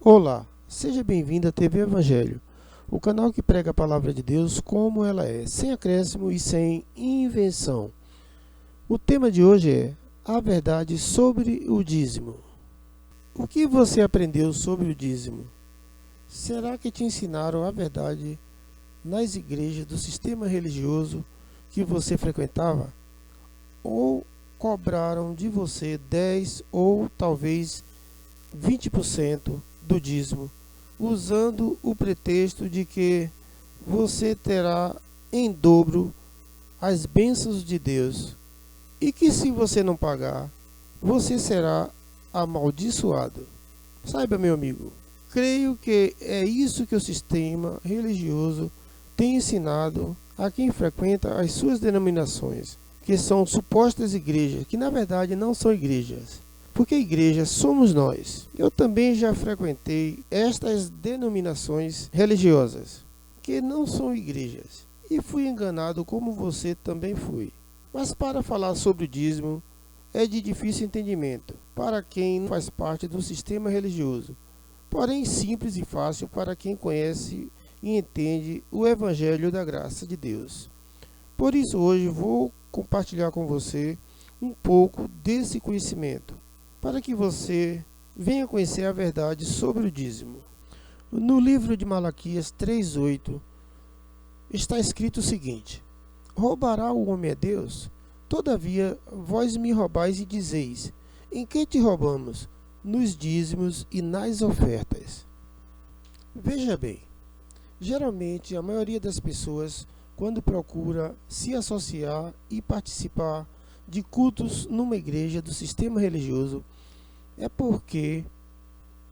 Olá, seja bem-vindo à TV Evangelho, o canal que prega a palavra de Deus como ela é, sem acréscimo e sem invenção. O tema de hoje é a verdade sobre o dízimo. O que você aprendeu sobre o dízimo? Será que te ensinaram a verdade nas igrejas do sistema religioso que você frequentava? Ou cobraram de você 10 ou talvez 20% do dízimo, usando o pretexto de que você terá em dobro as bênçãos de Deus e que se você não pagar, você será amaldiçoado. Saiba, meu amigo, creio que é isso que o sistema religioso tem ensinado a quem frequenta as suas denominações, que são supostas igrejas, que na verdade não são igrejas. Porque igreja somos nós. Eu também já frequentei estas denominações religiosas, que não são igrejas, e fui enganado como você também foi. Mas para falar sobre o dízimo, é de difícil entendimento para quem não faz parte do sistema religioso, porém simples e fácil para quem conhece e entende o Evangelho da graça de Deus. Por isso hoje vou compartilhar com você um pouco desse conhecimento, para que você venha conhecer a verdade sobre o dízimo. No livro de Malaquias 3:8 está escrito o seguinte: roubará o homem a Deus? Todavia vós me roubais e dizeis: em que te roubamos? Nos dízimos e nas ofertas. Veja bem, geralmente a maioria das pessoas, quando procura se associar e participar de cultos numa igreja do sistema religioso, é porque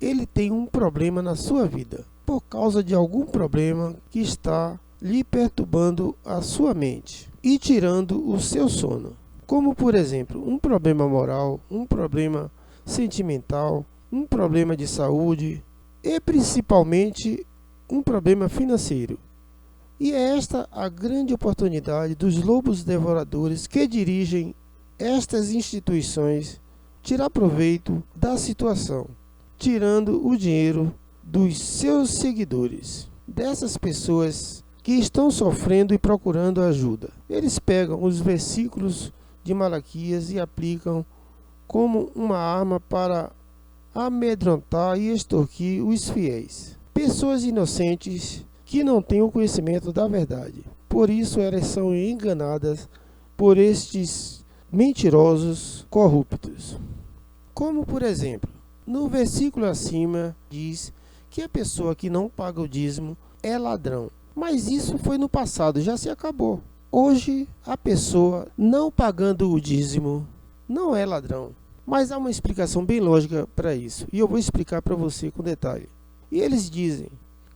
ele tem um problema na sua vida, por causa de algum problema que está lhe perturbando a sua mente e tirando o seu sono. Como, por exemplo, um problema moral, um problema sentimental, um problema de saúde e principalmente um problema financeiro. E é esta a grande oportunidade dos lobos devoradores que dirigem estas instituições tirar proveito da situação, tirando o dinheiro dos seus seguidores, dessas pessoas que estão sofrendo e procurando ajuda. Eles pegam os versículos de Malaquias e aplicam como uma arma para amedrontar e extorquir os fiéis. Pessoas inocentes que não têm o conhecimento da verdade. Por isso elas são enganadas por estes mentirosos corruptos. Como, por exemplo, no versículo acima diz que a pessoa que não paga o dízimo é ladrão. Mas isso foi no passado, já se acabou. Hoje, a pessoa não pagando o dízimo não é ladrão. Mas há uma explicação bem lógica para isso, e eu vou explicar para você com detalhe. E eles dizem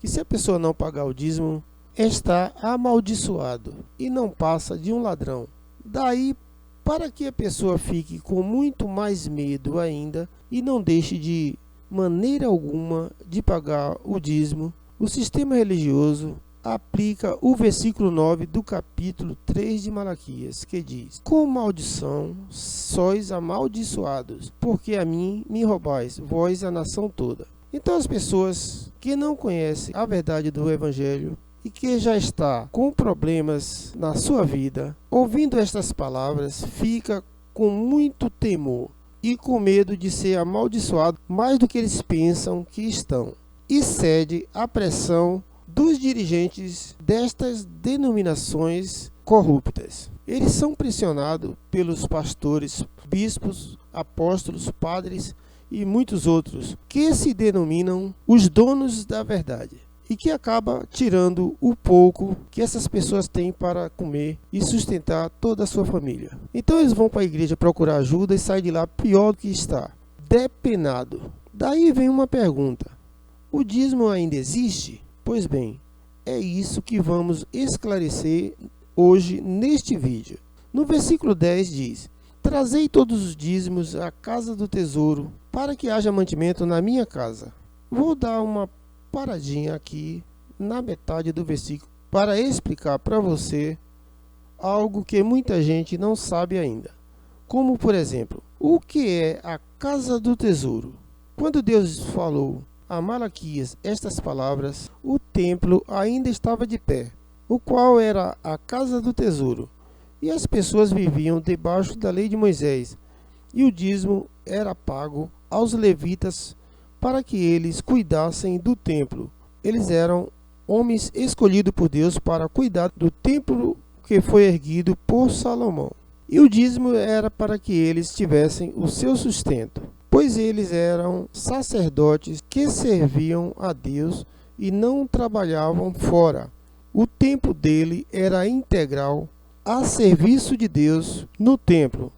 que se a pessoa não pagar o dízimo, está amaldiçoado e não passa de um ladrão. Daí, para que a pessoa fique com muito mais medo ainda e não deixe de maneira alguma de pagar o dízimo, o sistema religioso aplica o versículo 9 do capítulo 3 de Malaquias, que diz: com maldição sois amaldiçoados, porque a mim me roubais, vós a nação toda. Então as pessoas que não conhecem a verdade do Evangelho e que já está com problemas na sua vida, ouvindo estas palavras, fica com muito temor e com medo de ser amaldiçoado mais do que eles pensam que estão, e cede à pressão dos dirigentes destas denominações corruptas. Eles são pressionados pelos pastores, bispos, apóstolos, padres e muitos outros, que se denominam os donos da verdade, e que acaba tirando o pouco que essas pessoas têm para comer e sustentar toda a sua família. Então eles vão para a igreja procurar ajuda e saem de lá pior do que está, depenado. Daí vem uma pergunta: o dízimo ainda existe? Pois bem, é isso que vamos esclarecer hoje neste vídeo. No versículo 10 diz: trazei todos os dízimos à casa do tesouro, para que haja mantimento na minha casa. Vou dar uma paradinha aqui na metade do versículo para explicar para você algo que muita gente não sabe ainda. Como, por exemplo, o que é a casa do tesouro? Quando Deus falou a Malaquias estas palavras, o templo ainda estava de pé, o qual era a casa do tesouro, e as pessoas viviam debaixo da lei de Moisés, e o dízimo era pago aos levitas para que eles cuidassem do templo. Eles eram homens escolhidos por Deus para cuidar do templo que foi erguido por Salomão. E o dízimo era para que eles tivessem o seu sustento, pois eles eram sacerdotes que serviam a Deus e não trabalhavam fora. O tempo dele era integral a serviço de Deus no templo.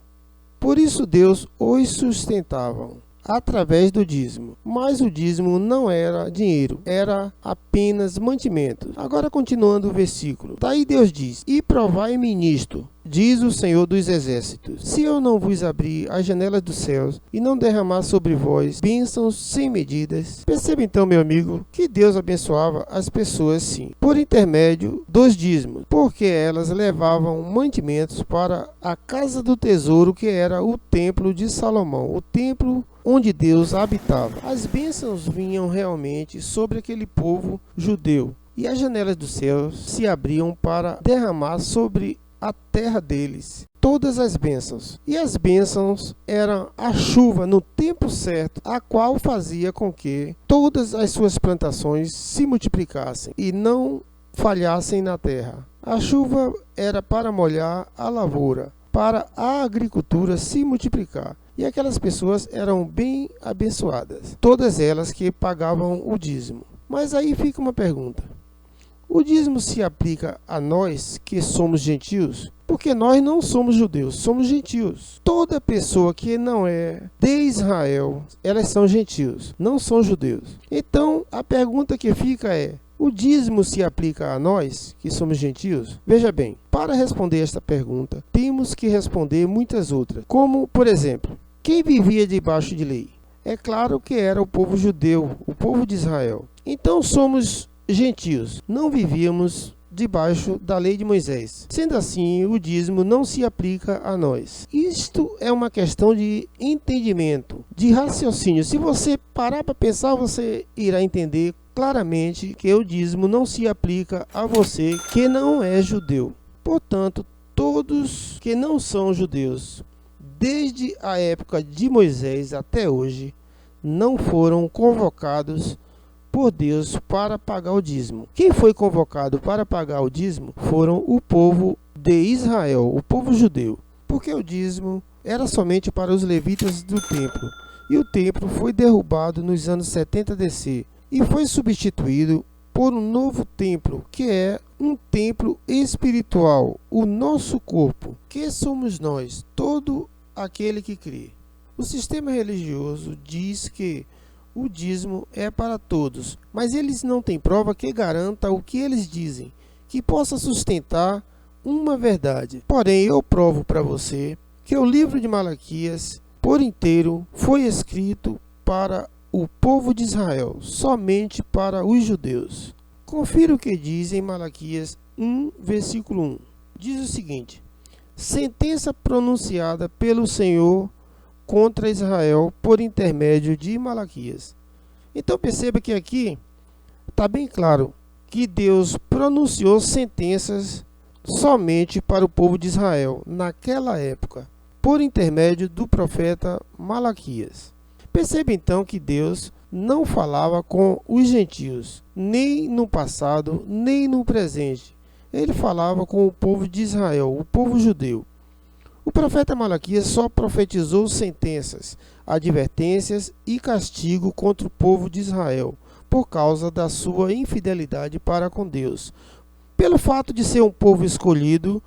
Por isso Deus os sustentava através do dízimo. Mas o dízimo não era dinheiro, era apenas mantimento. Agora continuando o versículo. Daí Deus diz: E provai-me nisto, diz o Senhor dos Exércitos, se eu não vos abrir as janelas dos céus e não derramar sobre vós bênçãos sem medidas. Perceba então, meu amigo, que Deus abençoava as pessoas sim, por intermédio dos dízimos, porque elas levavam mantimentos para a casa do tesouro, que era o templo de Salomão, o templo onde Deus habitava. As bênçãos vinham realmente sobre aquele povo judeu, e as janelas dos céus se abriam para derramar sobre a terra deles todas as bênçãos. E as bênçãos eram a chuva no tempo certo, a qual fazia com que todas as suas plantações se multiplicassem e não falhassem na terra. A chuva era para molhar a lavoura, para a agricultura se multiplicar. E aquelas pessoas eram bem abençoadas, todas elas que pagavam o dízimo. Mas aí fica uma pergunta: o dízimo se aplica a nós que somos gentios? Porque nós não somos judeus, somos gentios. Toda pessoa que não é de Israel, elas são gentios, não são judeus. Então, a pergunta que fica é: o dízimo se aplica a nós, que somos gentios? Veja bem, para responder esta pergunta, temos que responder muitas outras. Como, por exemplo, quem vivia debaixo de lei? É claro que era o povo judeu, o povo de Israel. Então somos gentios, não vivíamos debaixo da lei de Moisés. Sendo assim, o dízimo não se aplica a nós. Isto é uma questão de entendimento, de raciocínio. Se você parar para pensar, você irá entender claramente que o dízimo não se aplica a você que não é judeu. Portanto, todos que não são judeus, desde a época de Moisés até hoje, não foram convocados por Deus para pagar o dízimo. Quem foi convocado para pagar o dízimo foram o povo de Israel, o povo judeu, porque o dízimo era somente para os levitas do templo, e o templo foi derrubado nos anos 70 DC e foi substituído por um novo templo, que é um templo espiritual, o nosso corpo, que somos nós, todo aquele que crê. O sistema religioso diz que o dízimo é para todos, mas eles não têm prova que garanta o que eles dizem, que possa sustentar uma verdade. Porém, eu provo para você que o livro de Malaquias, por inteiro, foi escrito para o povo de Israel, somente para os judeus. Confira o que diz em Malaquias 1, versículo 1. Diz o seguinte: sentença pronunciada pelo Senhor contra Israel por intermédio de Malaquias. Então perceba que aqui está bem claro que Deus pronunciou sentenças somente para o povo de Israel naquela época, por intermédio do profeta Malaquias. Perceba então que Deus não falava com os gentios, nem no passado, nem no presente. Ele falava com o povo de Israel, o povo judeu. O profeta Malaquias só profetizou sentenças, advertências e castigo contra o povo de Israel, por causa da sua infidelidade para com Deus, pelo fato de ser um povo escolhido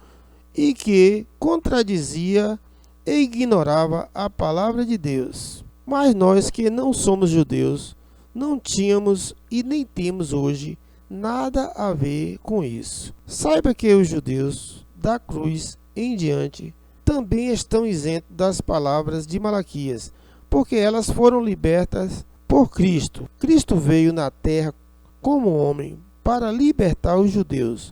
e que contradizia e ignorava a palavra de Deus. Mas nós que não somos judeus, não tínhamos e nem temos hoje nada a ver com isso. Saiba que os judeus da cruz em diante também estão isentos das palavras de Malaquias, porque elas foram libertas por Cristo. Cristo veio na terra como homem para libertar os judeus.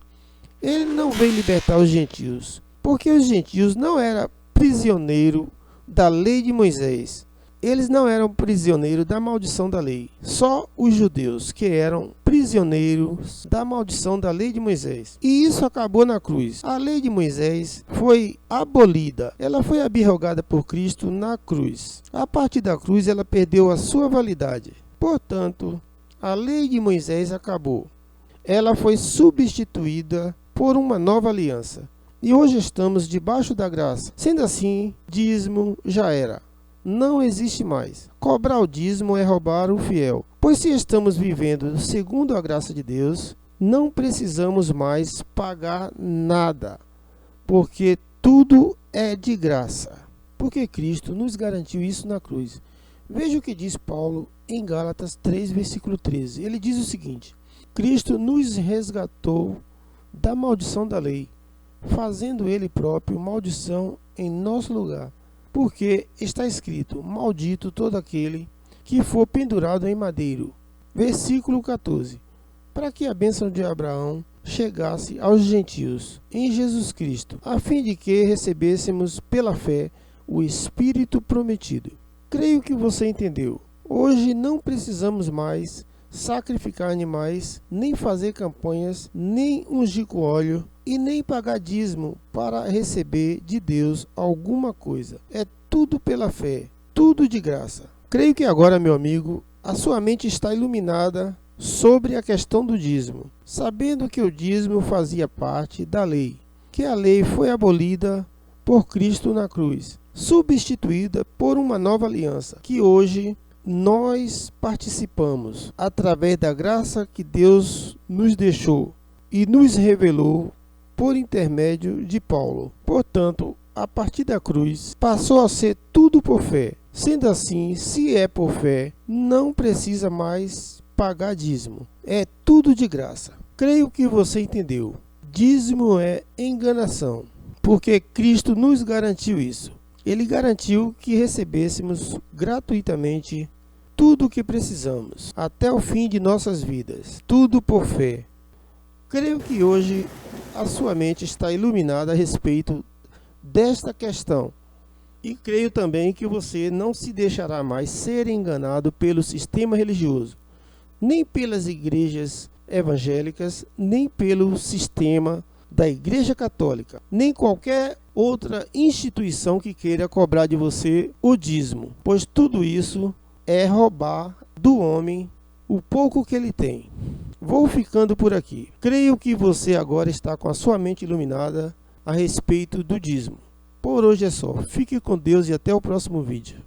Ele não veio libertar os gentios, porque os gentios não eram prisioneiros da lei de Moisés. eles não eram prisioneiros da maldição da lei. Só os judeus que eram prisioneiros da maldição da lei de Moisés. E isso acabou na cruz. A lei de Moisés foi abolida. Ela foi abrogada por Cristo na cruz. A partir da cruz, ela perdeu a sua validade. Portanto, a lei de Moisés acabou. Ela foi substituída por uma nova aliança. E hoje estamos debaixo da graça. Sendo assim, dízimo já era. Não existe mais. Cobrar o dízimo é roubar o fiel. Pois se estamos vivendo segundo a graça de Deus, não precisamos mais pagar nada, porque tudo é de graça. Porque Cristo nos garantiu isso na cruz. Veja o que diz Paulo em Gálatas 3, versículo 13. Ele diz o seguinte: Cristo nos resgatou da maldição da lei, fazendo Ele próprio maldição em nosso lugar. Porque está escrito: maldito todo aquele que for pendurado em madeiro. Versículo 14. Para que a bênção de Abraão chegasse aos gentios em Jesus Cristo, a fim de que recebêssemos pela fé o Espírito prometido. Creio que você entendeu. Hoje não precisamos mais sacrificar animais, nem fazer campanhas, nem ungir com óleo e nem pagar dízimo para receber de Deus alguma coisa. É tudo pela fé, tudo de graça. Creio que agora, meu amigo, a sua mente está iluminada sobre a questão do dízimo, sabendo que o dízimo fazia parte da lei, que a lei foi abolida por Cristo na cruz, substituída por uma nova aliança, que hoje nós participamos através da graça que Deus nos deixou e nos revelou por intermédio de Paulo. Portanto, a partir da cruz, passou a ser tudo por fé. Sendo assim, se é por fé, não precisa mais pagar dízimo. É tudo de graça. Creio que você entendeu. Dízimo é enganação, porque Cristo nos garantiu isso. Ele garantiu que recebêssemos gratuitamente tudo o que precisamos, até o fim de nossas vidas, tudo por fé. Creio que hoje a sua mente está iluminada a respeito desta questão. E creio também que você não se deixará mais ser enganado pelo sistema religioso, nem pelas igrejas evangélicas, nem pelo sistema da Igreja Católica, nem qualquer outra instituição que queira cobrar de você o dízimo, pois tudo isso é roubar do homem o pouco que ele tem. Vou ficando por aqui. Creio que você agora está com a sua mente iluminada a respeito do dízimo. Por hoje é só. Fique com Deus e até o próximo vídeo.